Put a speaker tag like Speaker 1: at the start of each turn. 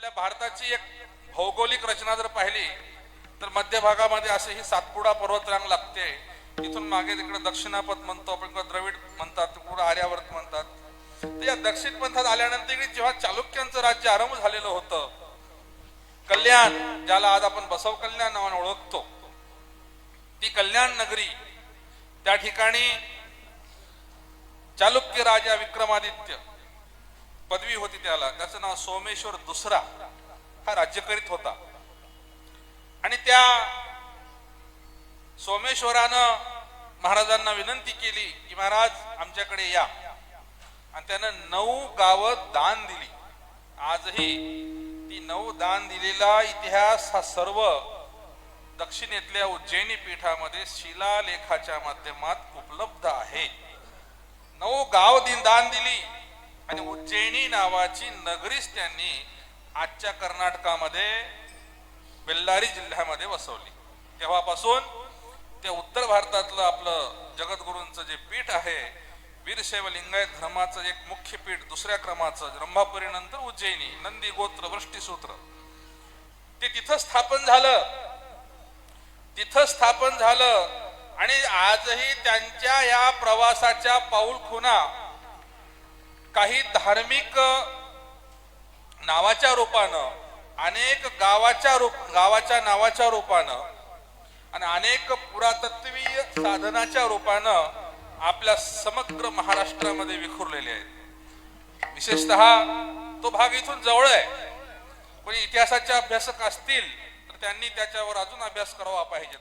Speaker 1: आपल्या भारताची एक भौगोलिक रचना जर पाहिली तर मध्य भागामध्ये असे ही सातपुडा पर्वतरांग लागते. इथून मागे तिकडे दक्षिणापथ म्हणतो आपण, किंवा द्रविड म्हणतात, पुढे आर्यावर्त म्हणतात. तर या दक्षिण पंथात आल्यानंतर इकडे जेव्हा चालुक्यांचं राज्य आरंभ झालेलं होतं, कल्याण, ज्याला आज आपण बसव कल्याण नावाने ओळखतो, ती कल्याण नगरी, त्या ठिकाणी चालुक्य राजा विक्रमादित्य पदवी होती त्याला, त्याचं नाव सोमेश्वर दुसरा, हा राज्य करीत होता. आणि त्या सोमेश्वरानं महाराजांना विनंती केली की महाराज आमच्याकडे या, आणि त्यानं 9 गावं दान दिली. आजही ती 9 दान दिलेला इतिहास हा सर्व दक्षिणेतल्या उज्जैनी पीठामध्ये शिलालेखाच्या माध्यमात उपलब्ध आहे. 9 गाव दान दिली आणि उज्जैनी नावाची नगरीच त्यांनी आजच्या कर्नाटकामध्ये बेल्लारी जिल्ह्यामध्ये वसवली. तेव्हापासून ते उत्तर भारतातलं आपलं जगद्गुरूंचं जे पीठ आहे, वीरशैव लिंगायत धर्माचं एक मुख्य पीठ, दुसऱ्या क्रमाचं, ब्रह्मपुरी नंतर उज्जैनी, नंदी गोत्र वृष्टीसूत्र, ते तिथं स्थापन झालं. आणि आजही त्यांच्या या प्रवासाच्या पाऊलखुणा काही धार्मिक नावाच्या रूपानं, अनेक गावाच्या नावाच्या रूपानं आणि अनेक पुरातत्वीय साधनाच्या रूपानं आपल्या समग्र महाराष्ट्रामध्ये विखुरलेले आहेत. विशेषतः तो भाग इथून जवळ आहे. कोणी इतिहासाचे अभ्यासक असतील तर त्यांनी त्याच्यावर अजून अभ्यास करावा पाहिजे.